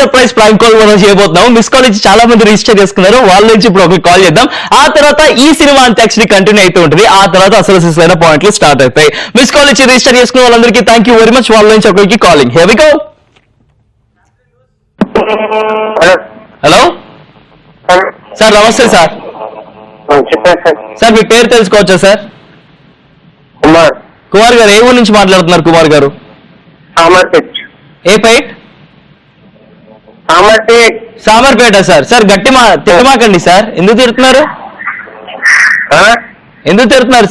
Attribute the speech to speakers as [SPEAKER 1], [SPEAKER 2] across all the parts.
[SPEAKER 1] Surprise prank call మనం చేయబోతున్నాం. Miss call నుంచి చాలా మంది రిజిస్టర్ చేసుకున్నారు. వాళ్ళ నుంచి ఇప్పుడు ఒక కాల్ చేద్దాం. ఆ తర్వాత ఈ సినిమా అంత్యాక్షరి కంటిన్యూ అవుతూ ఉంటుంది. ఆ తర్వాత అసలు పాయింట్లు స్టార్ట్ అవుతాయి. మిస్ కాల్ నుంచి రిజిస్టర్ చేసుకున్న వాళ్ళందరికీ థ్యాంక్ యూ వెరీ మచ్. వాళ్ళ నుంచి ఒకరికి calling. Here we go. Hello sir, నమస్తే సార్. సార్ మీ పేరు తెలుసుకోవచ్చా సార్? కుమార్ గారు, ఏ ఊరు నుంచి మాట్లాడుతున్నారు కుమార్ గారు? ఏ పైట్? సామర్పేట సార్. సార్ తిట్టమాకండి సార్. ఎందుకు తిడుతున్నారు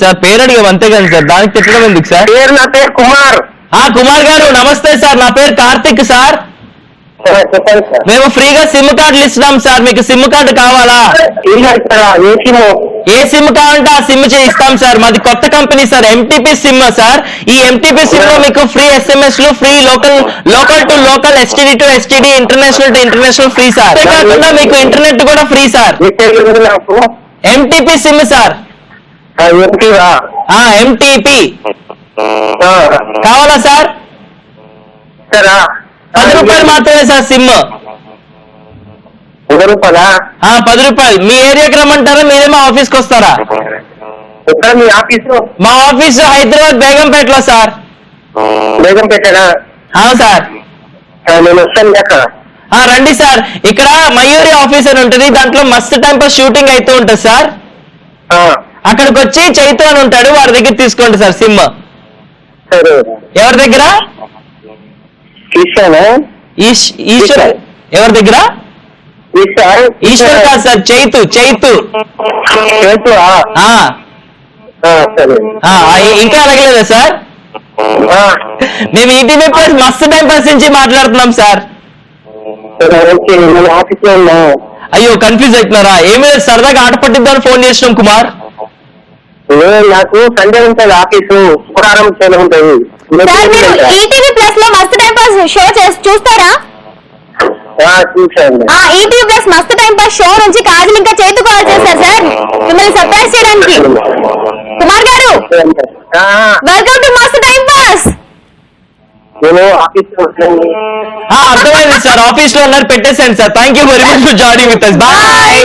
[SPEAKER 1] సార్? పేరు అడిగాం అంతే కదా సార్, దానికి తిట్టడం ఎందుకు సార్?
[SPEAKER 2] నా పేరు కుమార్.
[SPEAKER 1] కుమార్ గారు నమస్తే సార్. నా పేరు కార్తిక్ సార్. మేము ఫ్రీగా సిమ్ కార్డులు ఇస్తున్నాం సార్. మీకు సిమ్ కార్డు కావాలా? ఏ సిమ్ కావాలంటే ఆ సిమ్ ఇస్తాం సార్. మాది కొత్త company sir, MTP SIM sir. ఈ ఎంటీపీ సిమ్ లో మీకు ఫ్రీ SMS లు, free local to local, STD to STD, international to international free sir. కాకుండా మీకు ఇంటర్నెట్ కూడా free sir. MTP SIM sir. MTP కావాలా సార్? 10 రూపాయలు మాత్రమే సార్ సిమ్. 10 రూపాయలు. మీ ఏరియాకి రమ్మంటారా, మీరేమో ఆఫీస్కి వస్తారా? మా ఆఫీసు హైదరాబాద్ బేగంపేటలో సార్. సార్ రండి సార్. ఇక్కడ మయూరి ఆఫీస్ అని ఉంటుంది. దాంట్లో మస్త్ టైం పాస్ షూటింగ్ అవుతూ ఉంటుంది సార్. అక్కడికి వచ్చి చైతు అని ఉంటాడు, వారి దగ్గర తీసుకోండి సార్ సిమ్. ఎవరి దగ్గర? ఈశ్వర్. ఎవరి దగ్గర? ఈశ్వర్ కాదు సార్, చైతు. ఇంకా అడగలేదా సార్? మేము ఈటీవీ ప్లస్ మస్తు టైం పాస్ నుంచి మాట్లాడుతున్నాం సార్. అయ్యో కన్ఫ్యూజ్ అవుతున్నారా? ఏమి లేదు, సరదాగా ఆట పట్టిద్దామని ఫోన్ చేసినాం కుమార్.
[SPEAKER 2] నాకు సండే ఉంటుంది ఆఫీసు, శుక్రవారం సెలవు ఉంటుంది.
[SPEAKER 3] ఈటీవీ ప్లస్ లో మస్తు టైం పాస్ షో చూస్తారా? ఈటీవీ ప్లస్ మస్తు టైం పాస్ షో నుంచి కాజల్ ఇంకా చేతు కాల్ చేశారు సార్ మిమ్మల్ని సర్ప్రైజ్ చేయడానికి. కుమార్ గారు, వెల్కమ్ టు మస్తు టైం పాస్.
[SPEAKER 1] అర్థమైంది సార్, ఆఫీస్ లో ఉన్నారు, పెట్టేసాను sir. Thank you very much for joining with us. Bye.